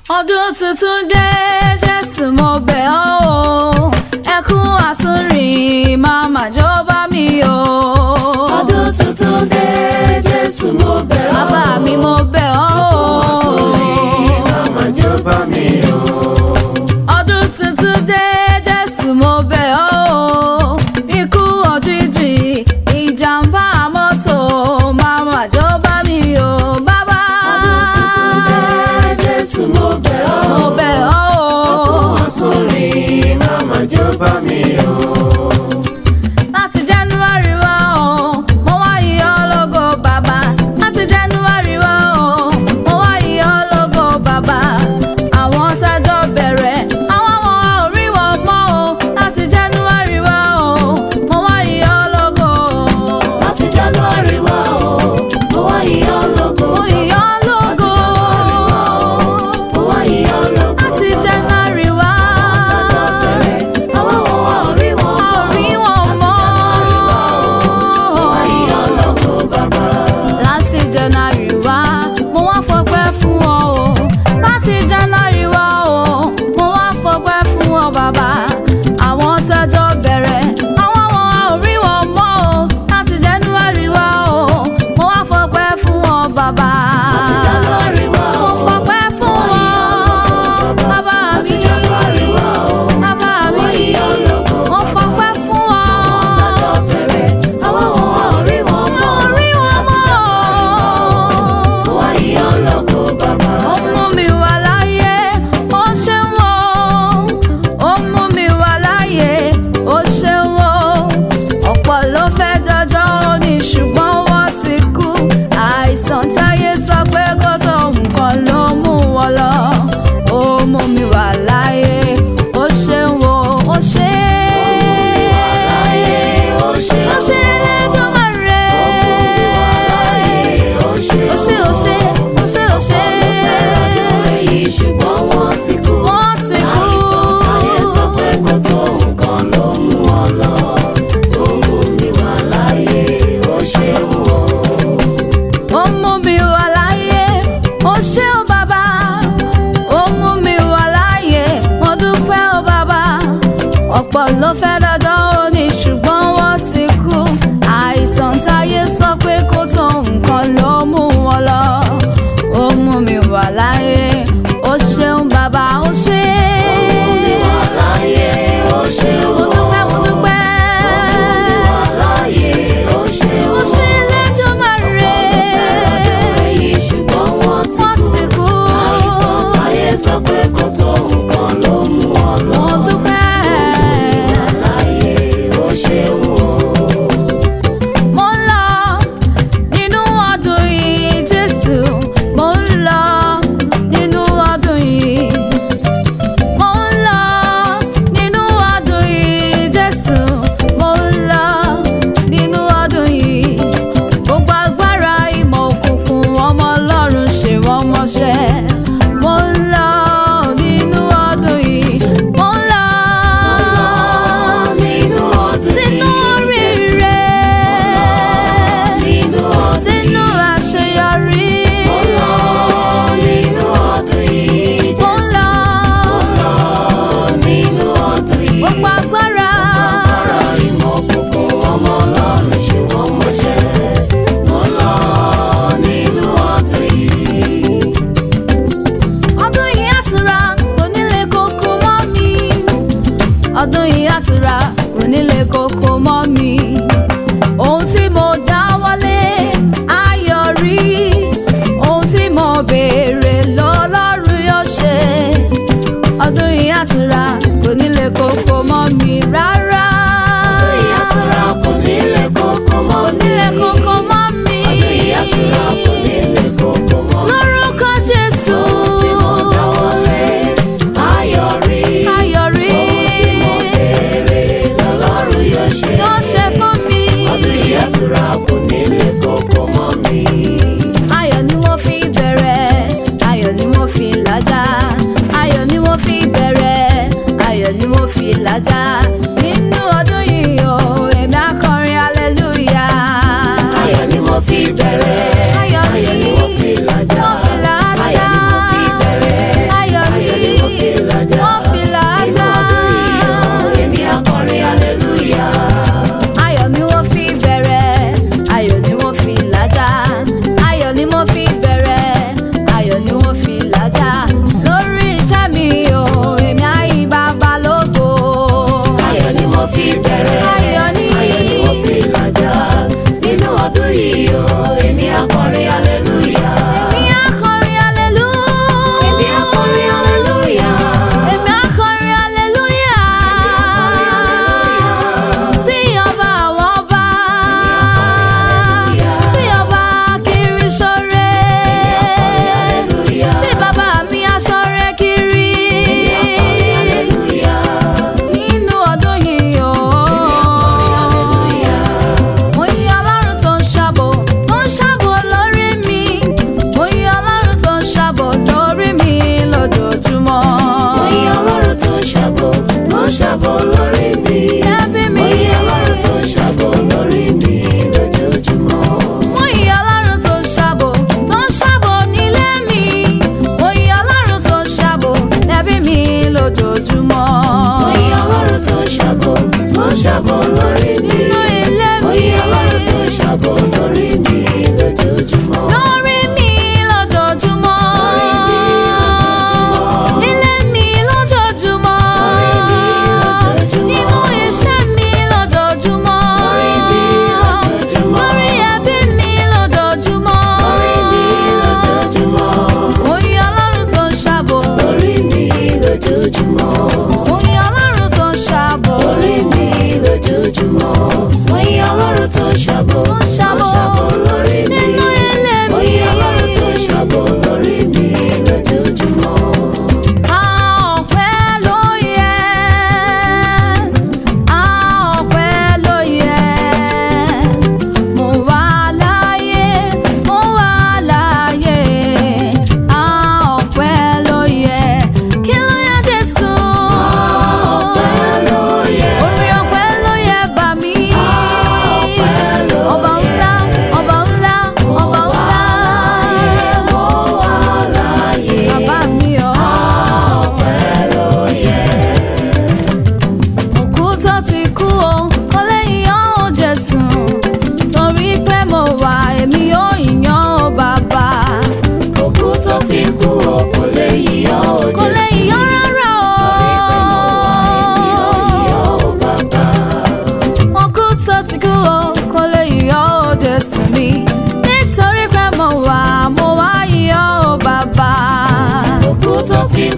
Ọdún tuntun dé, Jésù mo bẹ̀ ọ́ o. Ẹkún àsúnrìn máma jó bá mi o. Ọdún tuntun dé, Jésù mo bẹ̀ ọ́. Bàbá mi mo bẹ̀ ọ́ o. Ẹkún àsúnrìn máma jó bá mi o. Ọdún tuntun dé, Jésù mo bẹ̀ ọ́ o. Ikú òjijì, ìjàmbá mọ́tò máma jó bá mi o. Bàbá. Ọdún tuntun dé, Jésù mo bẹ̀ ọ́. Mo bẹ̀ ọ́ o. Ẹkún àsúnrìn máma jó bá mi o. Láti January wá o, mo wá yí ọ lógo bàbá. Láti January wá o, mo wá yí ọ lógo bàbá. Àwọn tájọ́ bẹ̀rẹ̀, àwọn ọmọ orí wọn mọ́ o. Láti January wá o, mo wá yí ọ lógo. Láti January wá o, mo wá yí ọ lógo. Mo yí ọ lógo. Láti January wá o, mo wá yí ọ lógo.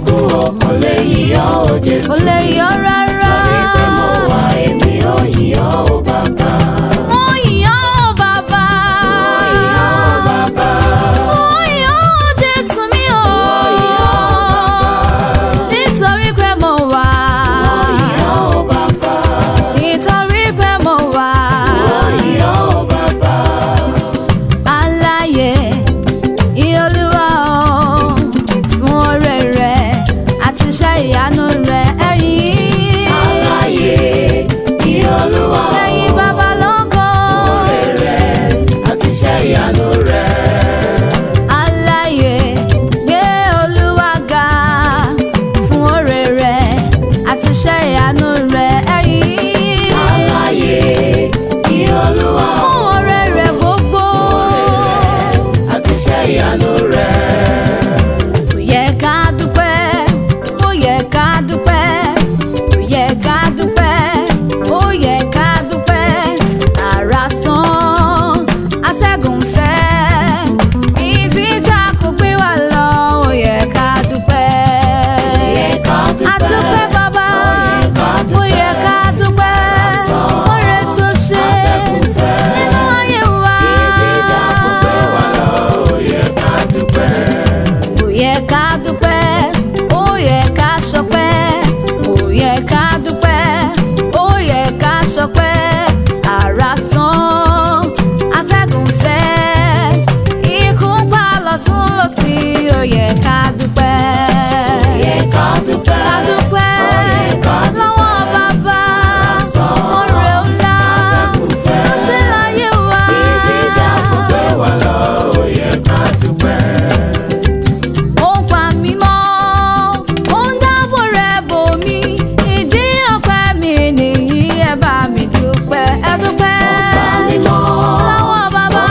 kú o kò lè yíyọ́ o Jésù. kò lè yọ rárá. Torí pé mo wà èmi ò yíyọ́ o bàbá. mo yọ̀ ọ́ bàbá. Mo yíyọ́ o bàbá. mo yọ̀ ọ́ Jésù mi o. Mo yíyọ́ o bàbá. nítorí pé mo wà. Mo yíyọ́ o bàbá. nítorí pé mo wà. Mo yíyọ́ o bàbá. Aláyé ìyọlúwa o fún oore rẹ̀ àti iṣẹ́ ìyanu rẹ̀ ẹ̀yìn. Aláyé ní Olúwa o. ẹ̀yìn bàbá lógo. Oore rẹ̀ àti iṣẹ́ ìyanu rẹ̀. Aláyé gbé Olúwa ga fún oore rẹ̀ àti iṣẹ́ ìyanu rẹ̀ ẹ̀yìn. Aláyé ní Olúwa o. fún oore rẹ̀ gbogbo. Àti iṣẹ́ ìyanu rẹ̀. Ó yẹ ká dúpẹ́, ó yẹ ká dúpẹ́, ó yẹ ká dúpẹ́, ó yẹ ká dúpẹ́. Àrà sán, atẹ́gùn fẹ́, ìjìjà kò gbé wa lọ. Ó yẹ ká dúpẹ́. Ó yẹ ká dúpẹ́. A dúpẹ́ bàbá, ó yẹ ká dúpẹ́. Oore tó ṣe Atẹ́gùn fẹ́. nínú ayé wa. Ìjìjà kò gbé wa lọ. Ó yẹ ká dúpẹ́. Ó yẹ ká dúpẹ́, ó yẹ ká ṣọpẹ́, ó yẹ ká dúpẹ́, ó yẹ ká ṣọpẹ́. Àrà sán, atẹ́gùn fẹ́, ikú ń pa lọ́tún lósì. Ó yẹ ká dúpẹ́. Ó yẹ ká dúpẹ́. Ká dúpẹ́ Ó yẹ ká dúpẹ́. lọ́wọ́ bàbá, oore ńlá Atẹ́gùn fẹ́. tó ṣe láyé wa. Ìjìjà kò gbé wa lọ. Ó yẹ ká dúpẹ́. Ó ń pa mí mọ́, ó ń dáàbò rẹ̀ bò mí. Ìdí ọpẹ́ mi nìyí, ẹ bá mi dúpẹ́, ẹ dúpẹ́. Mímọ́. Láwọn bàbá,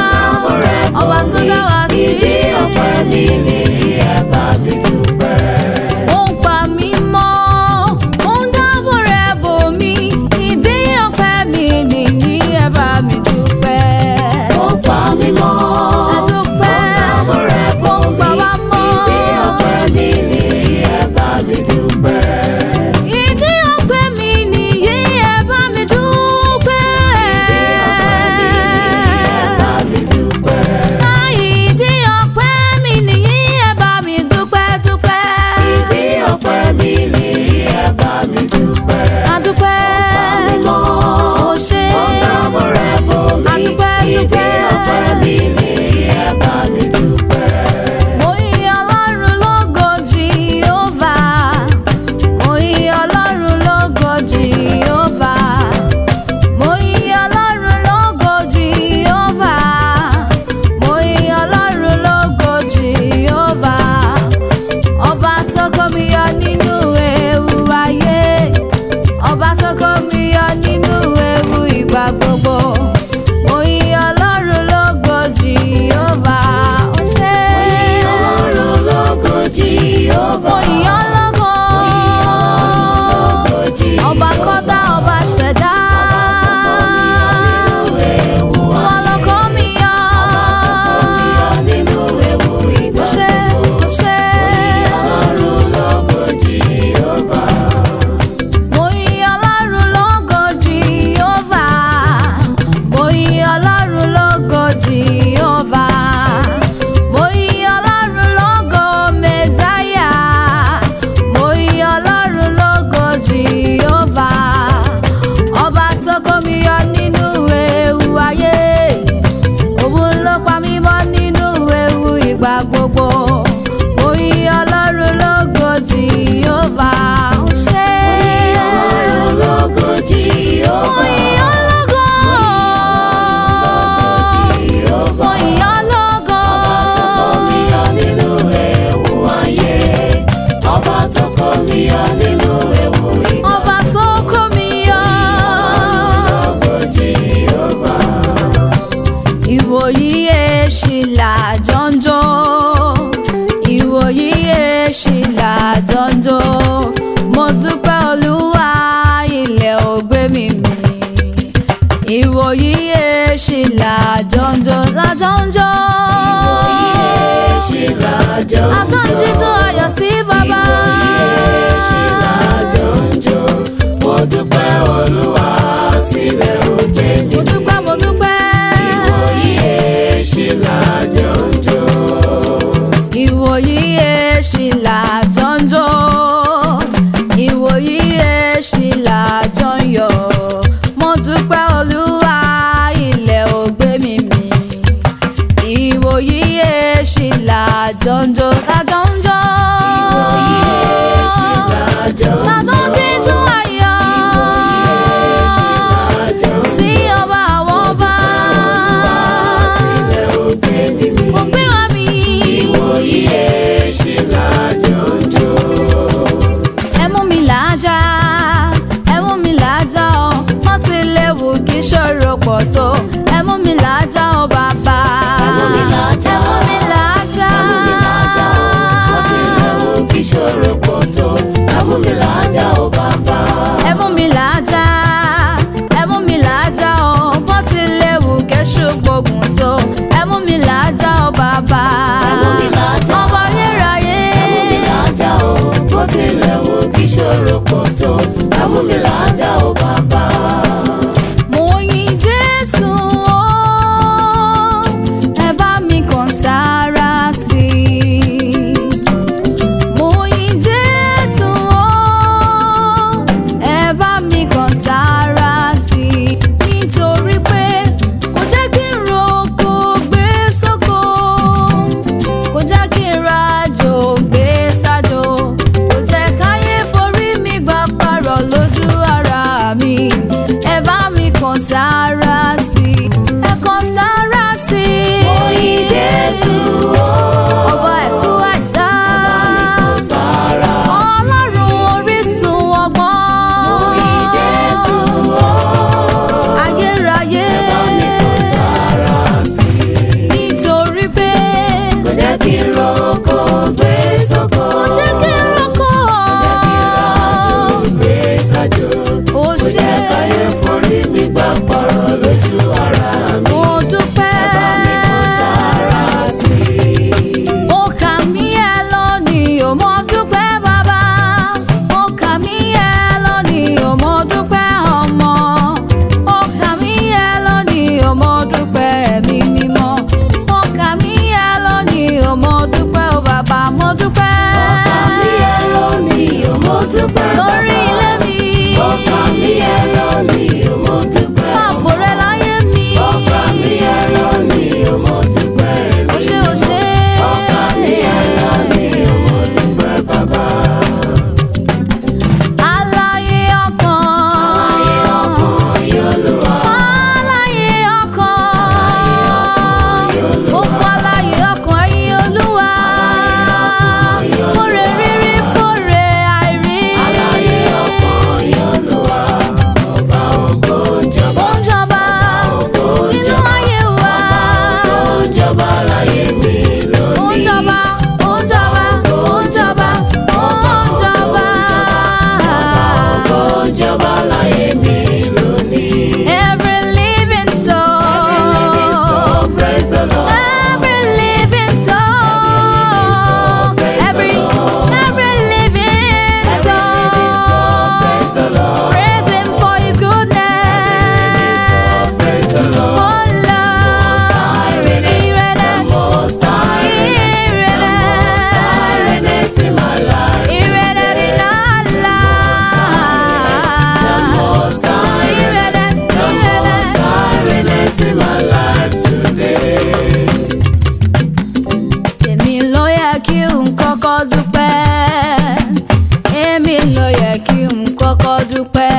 ọba tó dá wa sí. Ìdí ọpẹ́ mi nìyí, ẹ bá mi dúpẹ́. Ó ń pa mí mọ́, ó ń dáàbò rẹ̀ bò mí. Ìdí ọpẹ́ mi nìyí, ẹ bá mi dúpẹ́. Ó pa mí mọ́. Ẹ dúpẹ́, ó ń pa wá mọ́. Ìdí ọpẹ́ mi nìyí, ẹ bá mi dúpẹ́. Ìdí ọpẹ́ mi nìyí, ẹ bá mi dúpẹ́. Bá mi dúpẹ́. Ìdí ọpẹ́ mi nìyí, ẹ bá mi dúpẹ́, dúpẹ́. Ìdí ọpẹ́ mi nìyí, ẹ bá mi dúpẹ́. A dúpẹ́. Mímọ́. Ó ṣé. Ó dáàbò rẹ̀ bò A mí. dúpẹ́, Ìdí dúpẹ́. ọpẹ́ mi nìyí, ẹ bá mi dúpẹ́. Mo yìn Ọlọ́run lógo Jehovah. Mo yìn Ọlọ́run lógo Jehovah. Mo yìn Ọlọ́run lógo Jehovah. Mo yìn Ọlọ́run lógo Jehovah. Ọba tó kó mi yọ nínú ewu ayé. Ọba tó kó mi yọ nínú ewu ìgbà gbogbo. Mo yìn Ọlọ́run lógo Jehovah. Ó ṣé. Ọlọ́run lógo Jèhófà. Mo yìn ọ́ lógo. Lógo Jèhófà. Ọba kọ́dá, ọba ṣẹ̀dá. Ewu Wọ́n ló kó mi yọ. nínú ewu Ó ìgbà. ṣé, ó ṣé. Ọlọ́run lógo Jèhófà. Mo yìn Ọlọ́run lógo Jehovah. Mo yìn Ọlọ́run lógo Jehovah. Mo yìn Ọlọ́run lógo Messiah. Mo yìn Ọlọ́run lógo Jehovah. Ọba tó kó mi yọ nínú ewu ayé. Òun ló pa mí mọ́ nínú ewu ìgbà gbogbo. Mo yìn Ọlọ́run lógo Jehovah. Ó ṣé. Ọlọ́run lógo Mo Jèhófà. yìn ọ́ lógo. Mo yìn ọ́ lógo. Ọba tó kó mi yọ nínú ewu ayé. Ọba tó kó mi yọ nínú ewu ìgbà. Ọba tó kó mi yọ. Lógo Jèhófà. Ìwòyí èṣì làjọ́njọ́. Ìwòyí èṣì làjọ́njọ́. Mo dúpẹ́ Olúwa, ilẹ̀ ò gbé mi mì. Ìwòyí èṣì làjọ́njọ́, làjọ́njọ́. Ṣe lájọ́ Àtúnjí tó ayọ̀ sí bàbá. Ìwòyí tó, ẹ mú mi làájá o bàbá. ẹ mú mi làájá, ẹ mú mi làájá o, bó ti léwu kéṣù gbógun tó, ẹ mú mi làájá o bàbá. Ẹ mú mi làájá, ọba ayérayé. ẹ mú mi làájá o, bó tilẹ̀ wù kí ṣòro pọ̀ tó, ẹ mú mi làájá o bàbá. Mo yin Jésù o, ẹ bá mi kàn sára sí i. Mo yin Jésù o, ẹ bá mi kàn sára sí i. Nítorí pé kò jẹ́ kí n roko gbé sóko, kò jẹ́ kí n rajo gbé sájò, kò jẹ́ káyé forí mi gbà parọ́ lójú ara mi. Ẹ bá mi kàn sára sí i, ẹ kàn sára sí i. Mo yin Jésù o, Ọba ẹ̀kú àìsàn, sára. Ọlọ́run orísun ọgbọ́n. Mo yin Jésù o, Ayérayé, bá mi kàn sára sí i. nítorí pé Kò jẹ́ kí n roko gbé sóko, kò jẹ́ kí n rọ́kọ̀. gbé sájò, Ó kò ṣe jẹ́ káyé forí mi gbà parọ́ lójú ara mi. mo dúpẹ́. Bá mi kàn sára sí i. Ó kà mí ẹ lónìí, ò mọ dúpẹ́ bàbá. Ó kà mí ẹ lónìí, ò mọ dúpẹ́ ọmọ. Ó kà mí ẹ lónìí, ò mọ dúpẹ́ ẹ̀mí mímọ́. Ó kà mí ẹ lónìí, ò mọ dúpẹ́ o bàbá, mo dúpẹ́. Ọkà mi ẹ lónìí, ò mo dúpẹ́ Lórí bàbá. ilé mi, Ọkà mi ẹ lónìí, ò mo dúpẹ́ fàbò ọmọ. rẹ láyé mi. Ọkà mi ẹ lónìí, ò mo dúpẹ́ Ó ẹ̀mí. ṣé, ó ṣé. Ọkà mi ẹ lónìí, ò mo dúpẹ́ bàbá. Aláyé ọkàn. Ayé ọkàn Olúwa. Aláyé ọkàn. Gbogbo aláyé ọkàn ẹ̀yin Olúwa. Fóre rírí, fóre àìrí. Aláyé ọkàn Olúwa. Ọba ògo jọba. Ó ń jọba nínú ayé wa. Ó jọba láyé mi Ó ń lónìí. jọba, ó ń jọba, ó ń jọba, ó ń jọba. Ó jọba láyé mi lónìí. Every living soul. Praise the Lord. Every living soul, every living soul, Praise the Lord. praise Him for His goodness. Praise the Lord. Oh Lord, Irene, Most High, Renet in my life. Irene, Most High, Renet in my life today. Èmi ló yẹ kí n kọ́kọ́ dúpẹ́. Èmi ló yẹ kí n kọ́kọ́ dúpẹ́.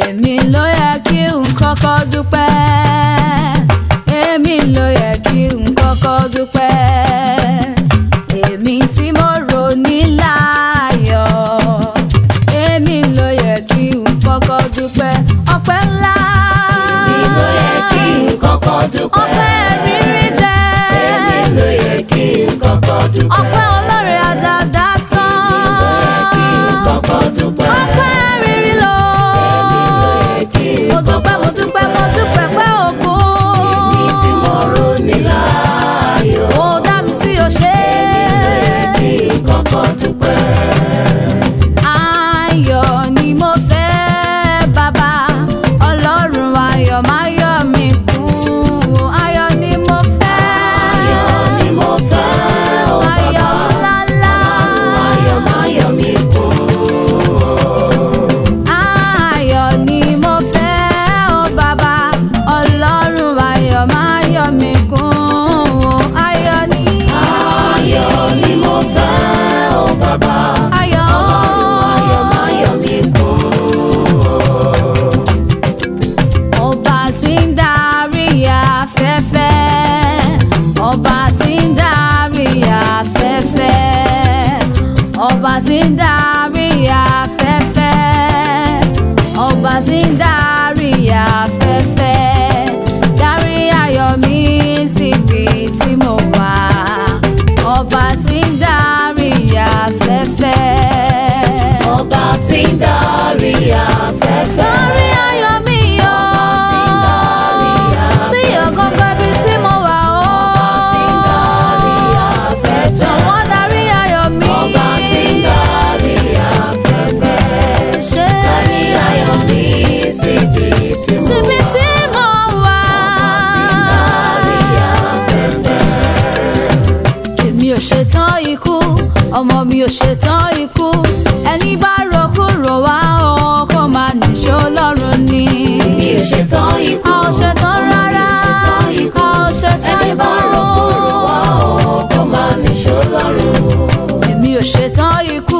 Èmi ló yẹ kí n kọ́kọ́ dúpẹ́. Èmi ló yẹ kí n kọ́kọ́ dúpẹ́. Èmi tí mo rò ní láàyò. Èmi ló yẹ kí n kọ́kọ́ dúpẹ́. Ọpẹ́ ńlá. Èmi ló yẹ kí n kọ́kọ́ dúpẹ́. Ọpẹ́ rírí jẹ́. Èmi ló yẹ kí n kọ́kọ́ dúpẹ́. Ọpẹ́ ọlọ́rẹ̀ àdàdà tán. Èmi ló yẹ kí n kọ́kọ́ dúpẹ́. Ọpẹ́ rírí lọ. Èmi ló yẹ kí n Mo dúpẹ́, mo kọ́kọ́ dúpẹ́, mo dúpẹ́ pẹ́ ògo. Èmi tí mo rò ní láàyò. Ó dá mi sí òṣè. Èmi ló yẹ kí n kọ́kọ́ dúpẹ́. Ayọ̀ ni mo fẹ́ bàbá. Ọlọ́run ayọ̀ máa yọ̀ mí kún. Ayọ̀ ni mo fẹ́. Ayọ̀ ni mo fẹ́ o Ayọ̀ bàbá. ńláńlá. Ayọ̀ máa yọ̀ mí kún. Ayọ̀ ni mo fẹ́ o bàbá. Ọlọ́run ayọ̀ máa yọ̀ mí kún. Ayọ̀ ni. Ayọ̀ ni mo fẹ́ o bàbá. Ayọ̀. Ayọ̀ máa yọ̀ mí kún. Ọba tí ń darí afẹ́fẹ́. Ọba tí ń darí afẹ́fẹ́. Ọba tí ń darí afẹ́fẹ́. Ọba tí ń darí afẹ́fẹ́. Darí ayọ̀ mi síbi tí mo wà. Ọba tí ń darí afẹ́fẹ́. ṣetán ikú ẹni bá rokúrò wá o kó máa nìṣó lọ́rùn ni. èmi ò ṣetán ikú. a ò ṣetán rárá. a ò ṣetán ẹni bá ikú. rokúrò wá o kó máa nìṣó lọ́rùn. èmi ò ṣetán ikú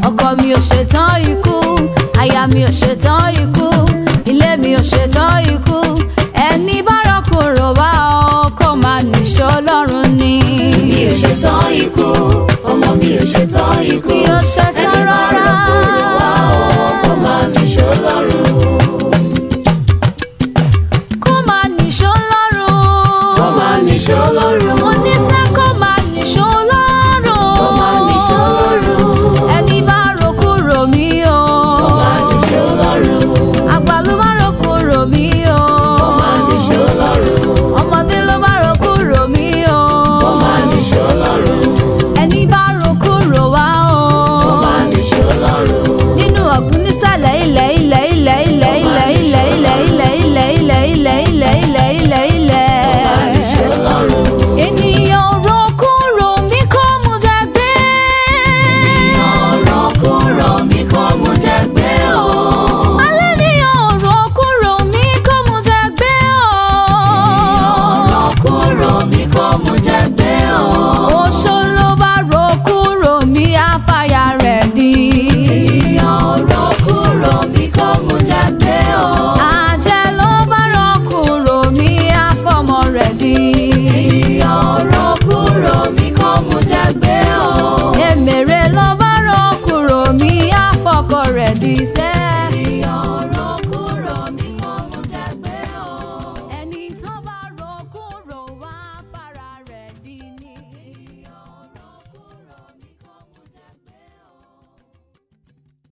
ọkọ mi ò ṣetán ikú aya mi ò ṣetán ikú ilé mi ò ṣetán ikú ẹni bá rokúrò wá o kó máa nìṣó lọ́rùn ni. èmi ò ṣetán ikú ọmọ mi ò ṣetán ikú. mi ò ṣe